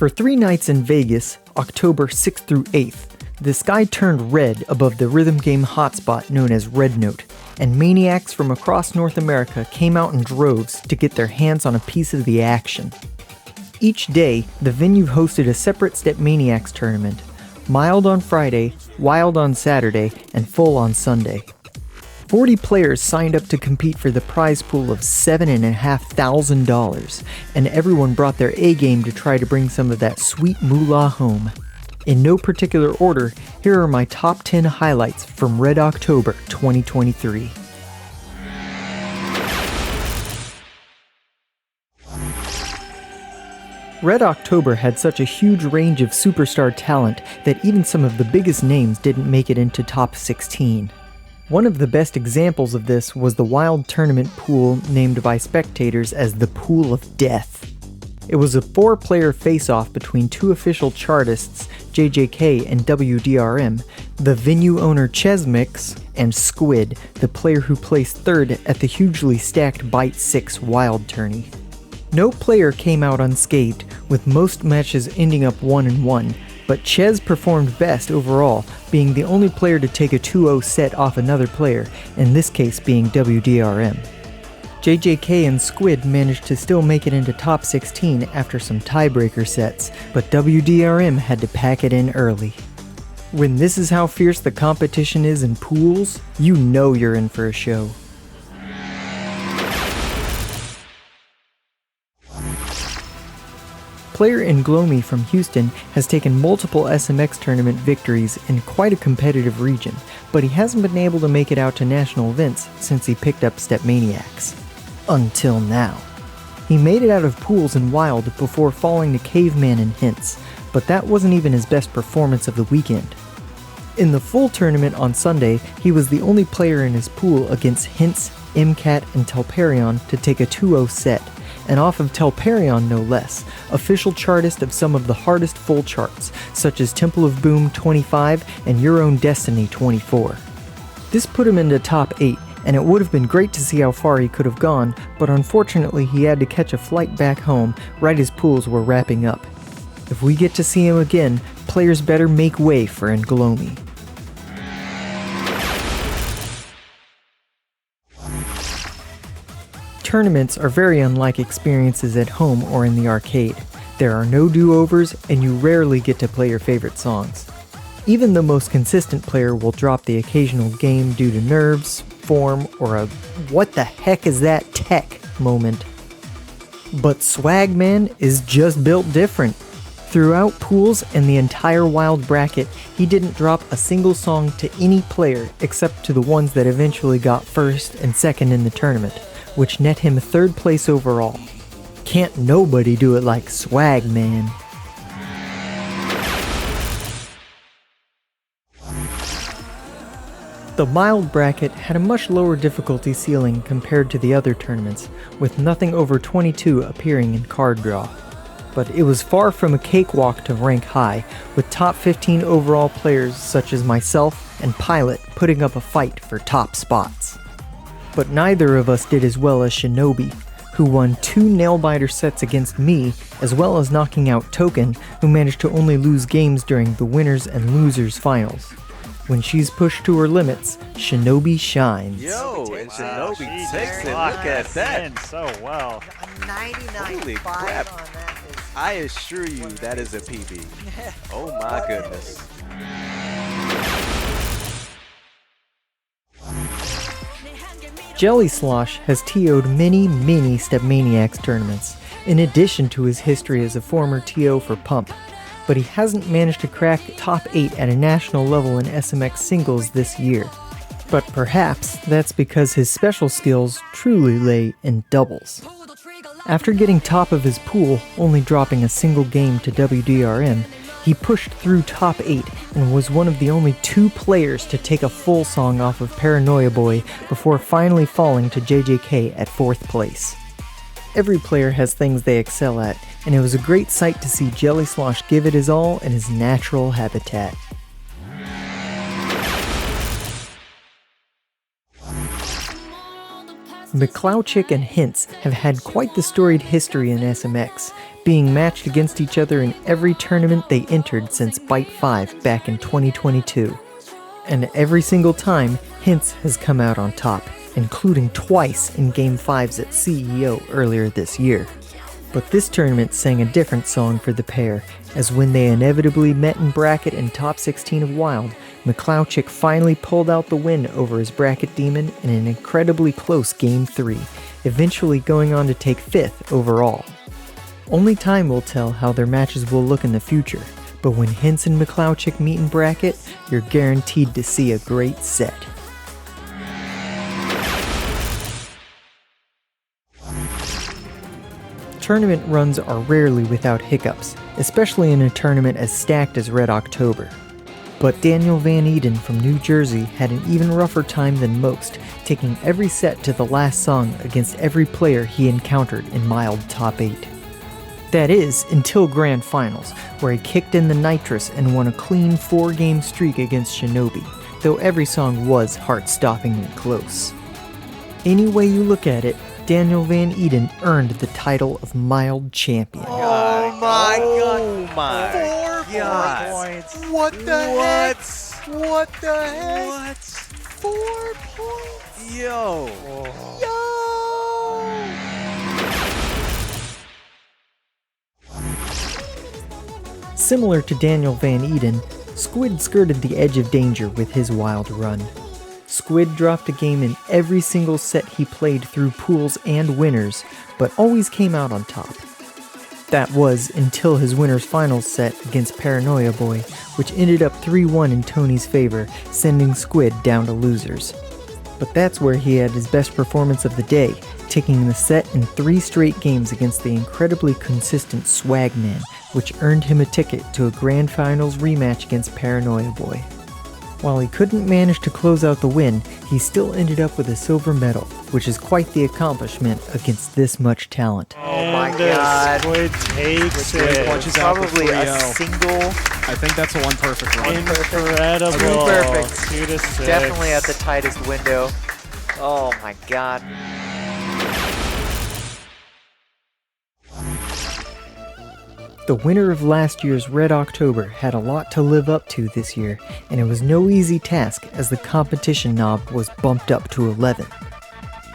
For 3 nights in Vegas, October 6th through 8th, the sky turned red above the rhythm game hotspot known as Red Note, and maniacs from across North America came out in droves to get their hands on a piece of the action. Each day, the venue hosted a separate StepManiaX tournament, mild on Friday, wild on Saturday, and full on Sunday. 40 players signed up to compete for the prize pool of $7,500, and everyone brought their A-game to try to bring some of that sweet moolah home. In no particular order, here are my top 10 highlights from Red October 2023. Red October had such a huge range of superstar talent that even some of the biggest names didn't make it into top 16. One of the best examples of this was the wild tournament pool named by spectators as the Pool of Death. It was a 4-player face-off between 2 official chartists, JJK and WDRM, the venue owner SMX, and Squid, the player who placed 3rd at the hugely stacked Byte 6 Wild Tourney. No player came out unscathed, with most matches ending up 1-1, but Ches performed best overall, being the only player to take a 2-0 set off another player, in this case being WDRM. JJK and Squid managed to still make it into top 16 after some tiebreaker sets, but WDRM had to pack it in early. When this is how fierce the competition is in pools, you know you're in for a show. Player Nglomi from Houston has taken multiple SMX tournament victories in quite a competitive region, but he hasn't been able to make it out to national events since he picked up StepManiaX. Until now. He made it out of pools and wild before falling to Caveman and Hints, but that wasn't even his best performance of the weekend. In the full tournament on Sunday, he was the only player in his pool against Hints, MCAT, and Telperion to take a 2-0 set, and off of Telperion no less, official chartist of some of the hardest full charts, such as Temple of Boom 25 and Your Own Destiny 24. This put him into top 8, and it would have been great to see how far he could have gone, but unfortunately he had to catch a flight back home right as pools were wrapping up. If we get to see him again, players better make way for Nglomi. Tournaments are very unlike experiences at home or in the arcade. There are no do-overs, and you rarely get to play your favorite songs. Even the most consistent player will drop the occasional game due to nerves, form, or a "what the heck is that tech" moment. But Swagman is just built different. Throughout pools and the entire wild bracket, he didn't drop a single song to any player except to the ones that eventually got 1st and 2nd in the tournament, which net him 3rd place overall. Can't nobody do it like Swagman. The mild bracket had a much lower difficulty ceiling compared to the other tournaments, with nothing over 22 appearing in card draw. But it was far from a cakewalk to rank high, with top 15 overall players such as myself and Pilot putting up a fight for top spots. But neither of us did as well as Shinobi, who won 2 nail-biter sets against me, as well as knocking out Token, who managed to only lose games during the winners and losers finals. When she's pushed to her limits, Shinobi shines. Yo, and Shinobi takes it. Look at that. So well. A 99 Holy five crap. on that is... I assure you that is a PB. Oh my goodness. Jelly Slosh has TO'd many StepManiaX tournaments, in addition to his history as a former TO for Pump, but he hasn't managed to crack top 8 at a national level in SMX singles this year. But perhaps that's because his special skills truly lay in doubles. After getting top of his pool, only dropping a single game to WDRM, he pushed through top 8 and was one of the only 2 players to take a full song off of Paranoia Boy before finally falling to JJK at 4th place. Every player has things they excel at, and it was a great sight to see Jelly Slosh give it his all in his natural habitat. McClowchick and Hints have had quite the storied history in SMX, being matched against each other in every tournament they entered since Byte 5 back in 2022. And every single time, Hints has come out on top, including twice in Game 5s at CEO earlier this year. But this tournament sang a different song for the pair, as when they inevitably met in bracket in top 16 of Wild, McClouchick finally pulled out the win over his bracket demon in an incredibly close Game 3, eventually going on to take 5th overall. Only time will tell how their matches will look in the future, but when Hints and McClouchick meet in bracket, you're guaranteed to see a great set. Tournament runs are rarely without hiccups, especially in a tournament as stacked as Red October. But Daniel Van Eden from New Jersey had an even rougher time than most, taking every set to the last song against every player he encountered in Mild Top 8. That is, until Grand Finals, where he kicked in the nitrous and won a clean 4-game streak against Shinobi, though every song was heart-stoppingly close. Any way you look at it, Daniel Van Eden earned the title of Mild Champion. Oh my god. Oh my 4 God. points. What the heck? What the heck? What? 4 points? Yo. Similar to Daniel Van Eden, Squid skirted the edge of danger with his Wild run. Squid dropped a game in every single set he played through pools and winners, but always came out on top. That was until his winners finals set against Paranoia Boy, which ended up 3-1 in Tony's favor, sending Squid down to losers. But that's where he had his best performance of the day, taking the set in 3 straight games against the incredibly consistent Swagman, which earned him a ticket to a Grand Finals rematch against Paranoia Boy. While he couldn't manage to close out the win, he still ended up with a silver medal, which is quite the accomplishment against this much talent. Oh my god. Squid takes it. Punches out for Probably a 3-0. single. I think that's a 1 perfect run. Incredible. 2 perfects. 2 to 6. Definitely at the tightest window. Oh my god. The winner of last year's Red October had a lot to live up to this year, and it was no easy task as the competition knob was bumped up to 11.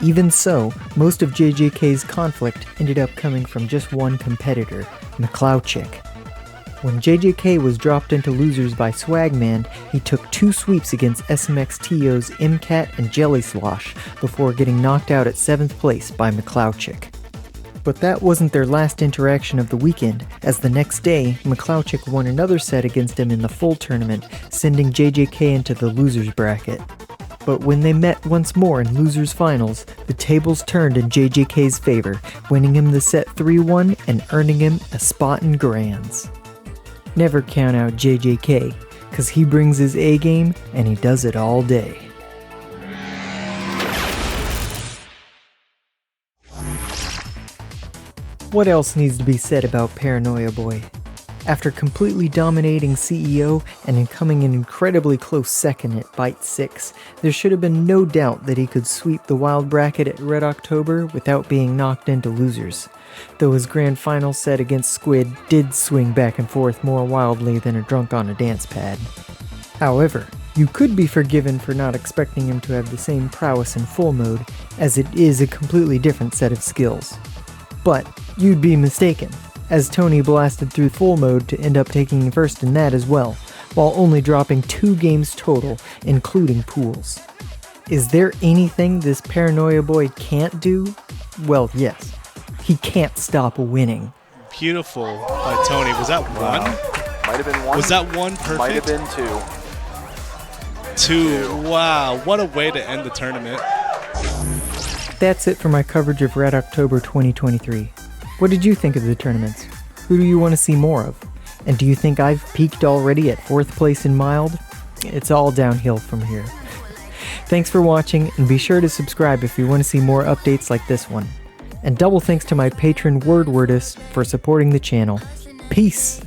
Even so, most of JJK's conflict ended up coming from just one competitor, McClouchick. When JJK was dropped into losers by Swagman, he took 2 sweeps against SMX TO's MCAT and Jelly Slosh before getting knocked out at 7th place by McClouchick. But that wasn't their last interaction of the weekend, as the next day, McClouchick won another set against him in the full tournament, sending JJK into the losers bracket. But when they met once more in losers finals, the tables turned in JJK's favor, winning him the set 3-1 and earning him a spot in Grands. Never count out JJK, cause he brings his A game and he does it all day. What else needs to be said about Paranoia Boy? After completely dominating CEO and coming in incredibly close second at Byte 6, there should have been no doubt that he could sweep the Wild bracket at Red October without being knocked into losers, though his grand final set against Squid did swing back and forth more wildly than a drunk on a dance pad. However, you could be forgiven for not expecting him to have the same prowess in full mode, as it is a completely different set of skills. But you'd be mistaken, as Tony blasted through full mode to end up taking first in that as well, while only dropping 2 games total, including pools. Is there anything this Paranoia Boy can't do? Well, yes. He can't stop winning. Beautiful by Tony. Was that 1? Might have been 1. Was that 1 perfect? Might have been 2. 2. Wow, what a way to end the tournament. That's it for my coverage of Red October 2023. What did you think of the tournaments? Who do you want to see more of? And do you think I've peaked already at 4th place in Mild? It's all downhill from here. Thanks for watching, and be sure to subscribe if you want to see more updates like this one. And double thanks to my patron Werdwerdus for supporting the channel. Peace!